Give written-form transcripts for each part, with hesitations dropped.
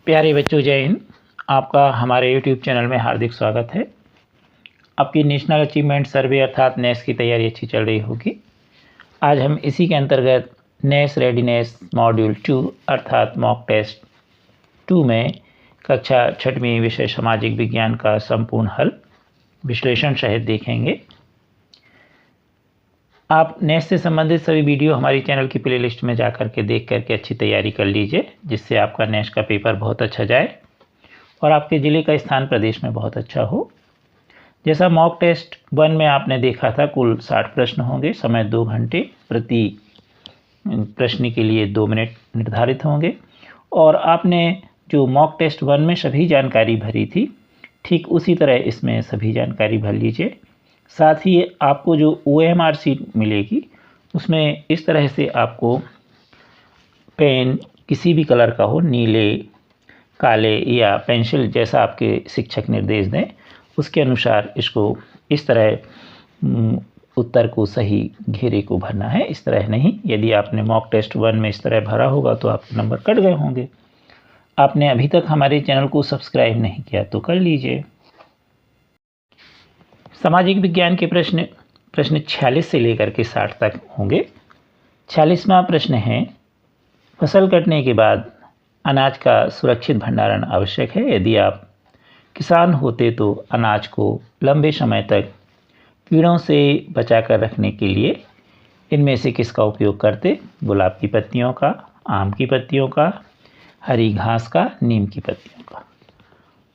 प्यारे बच्चों, जय हिंद। आपका हमारे YouTube चैनल में हार्दिक स्वागत है। आपकी नेशनल अचीवमेंट सर्वे अर्थात नेस की तैयारी अच्छी चल रही होगी। आज हम इसी के अंतर्गत नेस रेडीनेस मॉड्यूल 2 अर्थात मॉक टेस्ट 2 में कक्षा 6वीं विषय सामाजिक विज्ञान का संपूर्ण हल विश्लेषण सहित देखेंगे। आप नेस से संबंधित सभी वीडियो हमारी चैनल की प्लेलिस्ट में जाकर के देख करके अच्छी तैयारी कर लीजिए, जिससे आपका नेस का पेपर बहुत अच्छा जाए और आपके ज़िले का स्थान प्रदेश में बहुत अच्छा हो। जैसा मॉक टेस्ट 1 में आपने देखा था, कुल 60 प्रश्न होंगे, समय 2 घंटे, प्रति प्रश्न के लिए 2 मिनट निर्धारित होंगे। और आपने जो मॉक टेस्ट 1 में सभी जानकारी भरी थी, ठीक उसी तरह इसमें सभी जानकारी भर लीजिए। साथ ही आपको जो OMR शीट मिलेगी, उसमें इस तरह से आपको पेन किसी भी कलर का हो, नीले, काले या पेंसिल, जैसा आपके शिक्षक निर्देश दें उसके अनुसार इसको इस तरह उत्तर को सही घेरे को भरना है। इस तरह नहीं, यदि आपने मॉक टेस्ट 1 में इस तरह भरा होगा तो आपके नंबर कट गए होंगे। आपने अभी तक हमारे चैनल को सब्सक्राइब नहीं किया तो कर लीजिए। सामाजिक विज्ञान के प्रश्न 46 से लेकर के 60 तक होंगे। 46वां प्रश्न है, फसल कटने के बाद अनाज का सुरक्षित भंडारण आवश्यक है। यदि आप किसान होते तो अनाज को लंबे समय तक कीड़ों से बचाकर रखने के लिए इनमें से किसका उपयोग करते? गुलाब की पत्तियों का, आम की पत्तियों का, हरी घास का, नीम की पत्तियों का।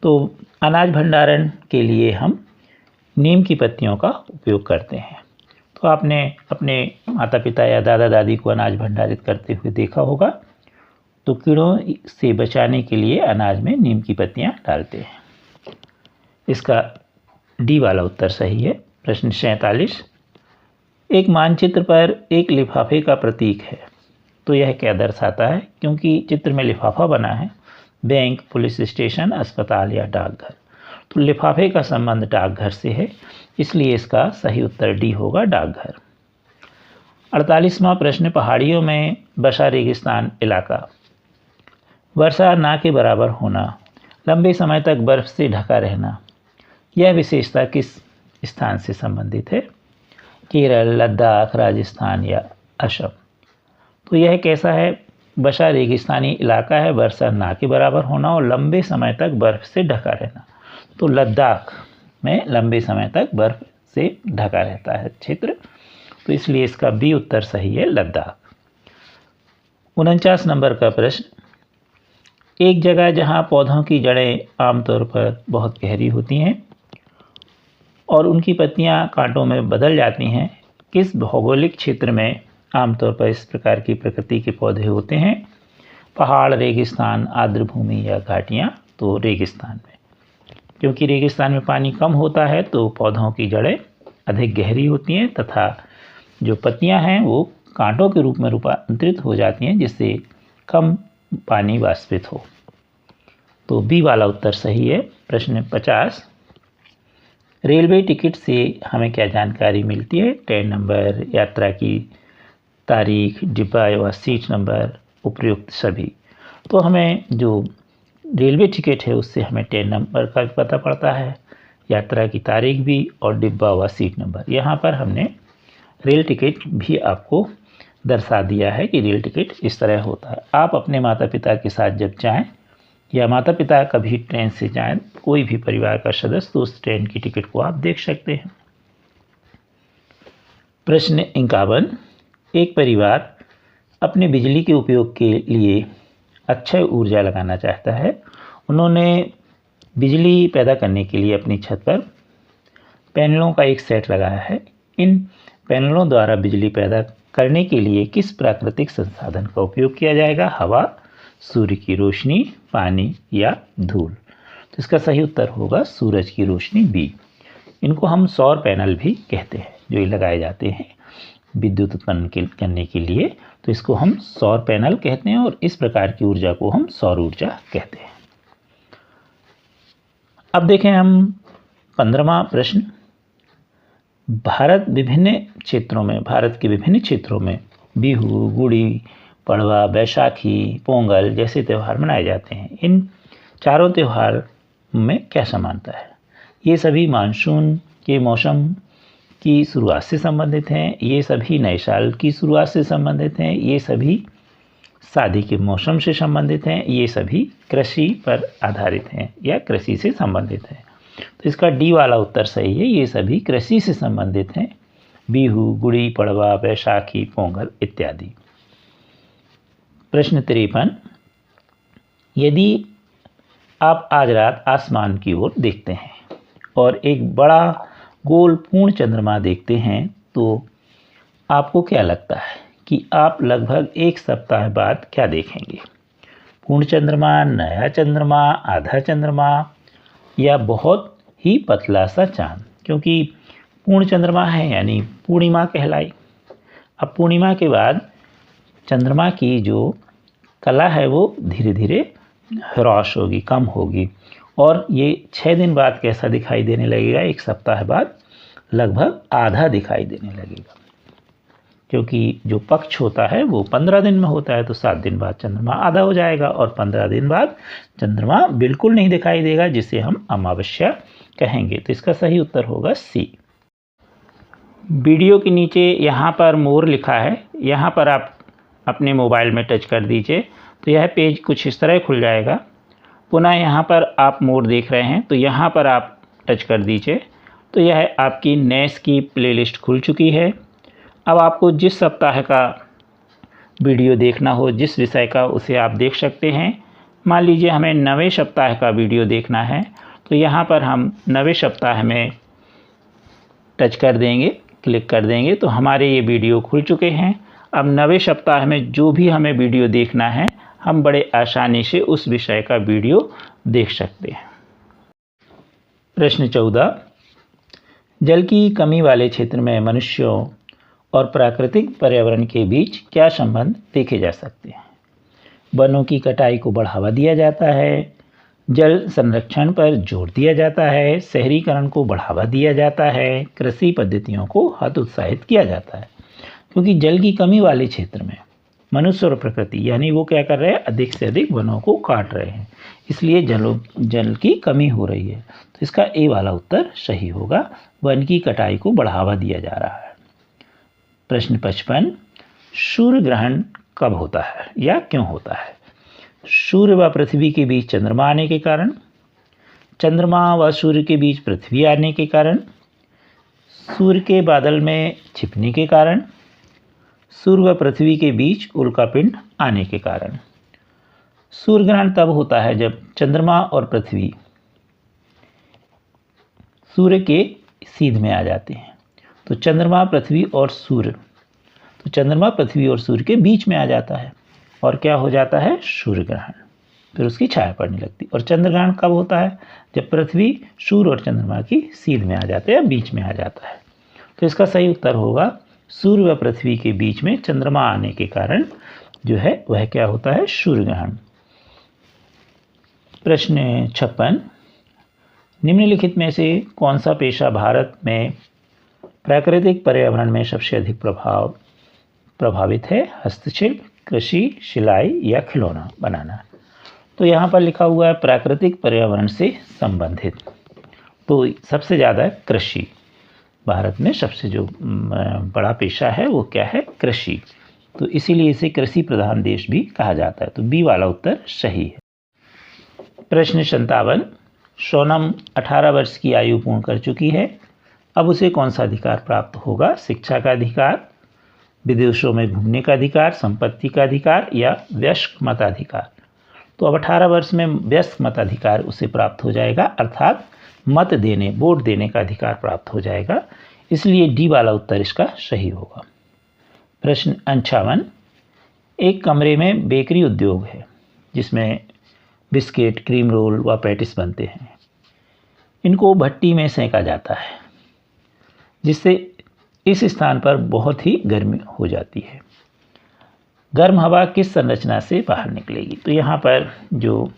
तो अनाज भंडारण के लिए हम नीम की पत्तियों का उपयोग करते हैं। तो आपने अपने माता पिता या दादा दादी को अनाज भंडारित करते हुए देखा होगा। तो कीड़ों से बचाने के लिए अनाज में नीम की पत्तियां डालते हैं। इसका डी वाला उत्तर सही है। प्रश्न 47, एक मानचित्र पर एक लिफाफे का प्रतीक है, तो यह क्या दर्शाता है? क्योंकि चित्र में लिफाफा बना है, बैंक, पुलिस स्टेशन, अस्पताल या डाकघर। तो लिफाफे का संबंध डाकघर से है, इसलिए इसका सही उत्तर डी होगा, डाकघर। 48वां प्रश्न, पहाड़ियों में बसा रेगिस्तान इलाका, वर्षा ना के बराबर होना, लंबे समय तक बर्फ से ढका रहना, यह विशेषता किस स्थान से संबंधित है? केरल, लद्दाख, राजस्थान या असम। तो यह कैसा है? बसा रेगिस्तानी इलाका है, वर्षा ना के बराबर होना और लंबे समय तक बर्फ से ढका रहना। तो लद्दाख में लंबे समय तक बर्फ से ढका रहता है क्षेत्र, तो इसलिए इसका बी उत्तर सही है, लद्दाख। 49 नंबर का प्रश्न, एक जगह जहां पौधों की जड़ें आमतौर पर बहुत गहरी होती हैं और उनकी पत्तियां कांटों में बदल जाती हैं, किस भौगोलिक क्षेत्र में आमतौर पर इस प्रकार की प्रकृति के पौधे होते हैं? पहाड़, रेगिस्तान, आर्द्र भूमि या घाटियां। तो रेगिस्तान में, क्योंकि रेगिस्तान में पानी कम होता है तो पौधों की जड़ें अधिक गहरी होती हैं तथा जो पत्तियां हैं वो कांटों के रूप में रूपांतरित हो जाती हैं, जिससे कम पानी वाष्पित हो। तो बी वाला उत्तर सही है। प्रश्न 50, रेलवे टिकट से हमें क्या जानकारी मिलती है? ट्रेन नंबर, यात्रा की तारीख, डिब्बा व सीट नंबर, उपयुक्त सभी। तो हमें जो रेलवे टिकट है उससे हमें ट्रेन नंबर का भी पता पड़ता है, यात्रा की तारीख भी और डिब्बा व सीट नंबर। यहाँ पर हमने रेल टिकट भी आपको दर्शा दिया है कि रेल टिकट इस तरह होता है। आप अपने माता पिता के साथ जब जाएं या माता पिता कभी ट्रेन से जाएं, कोई भी परिवार का सदस्य, तो उस ट्रेन की टिकट को आप देख सकते हैं। प्रश्न 51, एक परिवार अपने बिजली के उपयोग के लिए अक्षय ऊर्जा लगाना चाहता है। उन्होंने बिजली पैदा करने के लिए अपनी छत पर पैनलों का एक सेट लगाया है। इन पैनलों द्वारा बिजली पैदा करने के लिए किस प्राकृतिक संसाधन का उपयोग किया जाएगा? हवा, सूर्य की रोशनी, पानी या धूल। तो इसका सही उत्तर होगा सूरज की रोशनी, बी। इनको हम सौर पैनल भी कहते हैं, जो ये लगाए जाते हैं विद्युत उत्पन्न करने के लिए, तो इसको हम सौर पैनल कहते हैं और इस प्रकार की ऊर्जा को हम सौर ऊर्जा कहते हैं। अब देखें हम 15वां प्रश्न, भारत के विभिन्न क्षेत्रों में बिहू, गुड़ी पड़वा, बैसाखी, पोंगल जैसे त्यौहार मनाए जाते हैं। इन चारों त्यौहार में क्या समानता है? ये सभी मानसून के मौसम की शुरुआत से संबंधित हैं, ये सभी नए साल की शुरुआत से संबंधित हैं, ये सभी शादी के मौसम से संबंधित हैं, ये सभी कृषि पर आधारित हैं या कृषि से संबंधित हैं। तो इसका डी वाला उत्तर सही है, ये सभी कृषि से संबंधित हैं। बिहू, गुड़ी पड़वा, बैसाखी, पोंगल इत्यादि। प्रश्न 53, यदि आप आज रात आसमान की ओर देखते हैं और एक बड़ा गोल पूर्ण चंद्रमा देखते हैं तो आपको क्या लगता है कि आप लगभग एक सप्ताह बाद क्या देखेंगे? पूर्ण चंद्रमा, नया चंद्रमा, आधा चंद्रमा या बहुत ही पतला सा चांद? क्योंकि पूर्ण चंद्रमा है यानी पूर्णिमा कहलाई। अब पूर्णिमा के बाद चंद्रमा की जो कला है वो धीरे धीरे ह्रास होगी, कम होगी, और ये 6 दिन बाद कैसा दिखाई देने लगेगा? एक सप्ताह बाद लगभग आधा दिखाई देने लगेगा, क्योंकि जो पक्ष होता है वो 15 दिन में होता है, तो 7 दिन बाद चंद्रमा आधा हो जाएगा और 15 दिन बाद चंद्रमा बिल्कुल नहीं दिखाई देगा, जिसे हम अमावस्या कहेंगे। तो इसका सही उत्तर होगा सी। वीडियो के नीचे यहाँ पर मोर लिखा है, यहाँ पर आप अपने मोबाइल में टच कर दीजिए तो यह पेज कुछ इस तरह खुल जाएगा। पुनः यहाँ पर आप मोर देख रहे हैं तो यहाँ पर आप टच कर दीजिए तो यह आपकी नेस की प्लेलिस्ट खुल चुकी है। अब आपको जिस सप्ताह का वीडियो देखना हो, जिस विषय का, उसे आप देख सकते हैं। मान लीजिए हमें 9वें सप्ताह का वीडियो देखना है तो यहाँ पर हम 9वें सप्ताह में टच कर देंगे, क्लिक कर देंगे तो हमारे ये वीडियो खुल चुके हैं। अब 9वें सप्ताह में जो भी हमें वीडियो देखना है हम बड़े आसानी से उस विषय का वीडियो देख सकते हैं। प्रश्न 14, जल की कमी वाले क्षेत्र में मनुष्यों और प्राकृतिक पर्यावरण के बीच क्या संबंध देखे जा सकते हैं? वनों की कटाई को बढ़ावा दिया जाता है, जल संरक्षण पर जोर दिया जाता है, शहरीकरण को बढ़ावा दिया जाता है, कृषि पद्धतियों को हतोत्साहित किया जाता है। क्योंकि जल की कमी वाले क्षेत्र में मनुष्य और प्रकृति यानी वो क्या कर रहे हैं? अधिक से अधिक वनों को काट रहे हैं, इसलिए जल की कमी हो रही है। तो इसका ए वाला उत्तर सही होगा, वन की कटाई को बढ़ावा दिया जा रहा है। प्रश्न 55, सूर्य ग्रहण कब होता है या क्यों होता है? सूर्य व पृथ्वी के बीच चंद्रमा आने के कारण, चंद्रमा व सूर्य के बीच पृथ्वी आने के कारण, सूर्य के बादल में छिपने के कारण, सूर्य व पृथ्वी के बीच उल्कापिंड आने के कारण। सूर्य ग्रहण तब होता है जब चंद्रमा और पृथ्वी सूर्य के सीध में आ जाते हैं। तो चंद्रमा पृथ्वी और सूर्य, तो चंद्रमा पृथ्वी और सूर्य के बीच में आ जाता है और क्या हो जाता है? सूर्य ग्रहण। फिर उसकी छाया पड़ने लगती। और चंद्र ग्रहण कब होता है? जब पृथ्वी सूर्य और चंद्रमा की सीध में आ जाते हैं, बीच में आ जाता है। तो इसका सही उत्तर होगा सूर्य व पृथ्वी के बीच में चंद्रमा आने के कारण जो है वह क्या होता है? सूर्य ग्रहण। प्रश्न 56, निम्नलिखित में से कौन सा पेशा भारत में प्राकृतिक पर्यावरण में सबसे अधिक प्रभावित है? हस्तशिल्प, कृषि, सिलाई या खिलौना बनाना? तो यहाँ पर लिखा हुआ है प्राकृतिक पर्यावरण से संबंधित, तो सबसे ज़्यादा कृषि। भारत में सबसे जो बड़ा पेशा है वो क्या है? कृषि। तो इसीलिए इसे कृषि प्रधान देश भी कहा जाता है। तो बी वाला उत्तर सही है। प्रश्न 57, सोनम 18 वर्ष की आयु पूर्ण कर चुकी है, अब उसे कौन सा अधिकार प्राप्त होगा? शिक्षा का अधिकार, विदेशों में घूमने का अधिकार, संपत्ति का अधिकार या वयस्क मताधिकार? तो अब 18 वर्ष में वयस्क मताधिकार उसे प्राप्त हो जाएगा, अर्थात मत देने, वोट देने का अधिकार प्राप्त हो जाएगा। इसलिए डी वाला उत्तर इसका सही होगा। प्रश्न 58, एक कमरे में बेकरी उद्योग है जिसमें बिस्किट, क्रीम रोल व पैटिस बनते हैं। इनको भट्टी में सेंका जाता है जिससे इस स्थान पर बहुत ही गर्मी हो जाती है। गर्म हवा किस संरचना से बाहर निकलेगी? तो यहाँ पर जो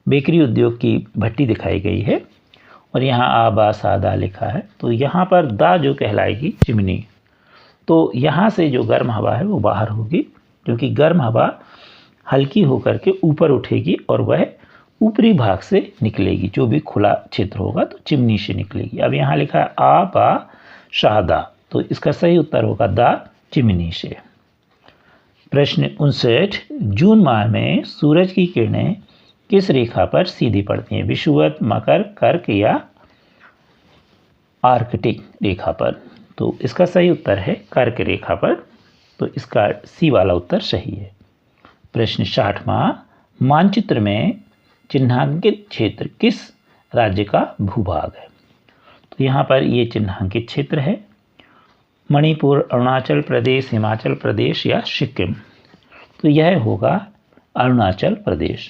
बेकरी उद्योग की भट्टी दिखाई गई है और यहाँ आबा सादा लिखा है, तो यहाँ पर दा जो कहलाएगी चिमनी, तो यहाँ से जो गर्म हवा है वो बाहर होगी, क्योंकि गर्म हवा हल्की होकर के ऊपर उठेगी और वह ऊपरी भाग से निकलेगी, जो भी खुला क्षेत्र होगा तो चिमनी से निकलेगी। अब यहाँ लिखा है आ बा शादा, तो इसका सही उत्तर होगा दा, चिमनी से। प्रश्न 59, जून माह में सूरज की किरणें किस रेखा पर सीधी पड़ती हैं? विषुवत, मकर, कर्क या आर्कटिक रेखा पर? तो इसका सही उत्तर है कर्क रेखा पर, तो इसका सी वाला उत्तर सही है। प्रश्न 60वां, मानचित्र में चिन्हांकित क्षेत्र किस राज्य का भूभाग है? तो यहाँ पर ये चिन्हांकित क्षेत्र है मणिपुर, अरुणाचल प्रदेश, हिमाचल प्रदेश या सिक्किम? तो यह होगा अरुणाचल प्रदेश।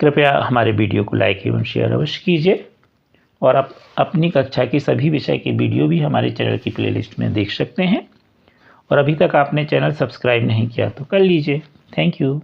कृपया हमारे वीडियो को लाइक एवं शेयर अवश्य कीजिए, और आप अपनी कक्षा की सभी विषय के वीडियो भी हमारे चैनल की प्लेलिस्ट में देख सकते हैं। और अभी तक आपने चैनल सब्सक्राइब नहीं किया तो कर लीजिए। Thank you.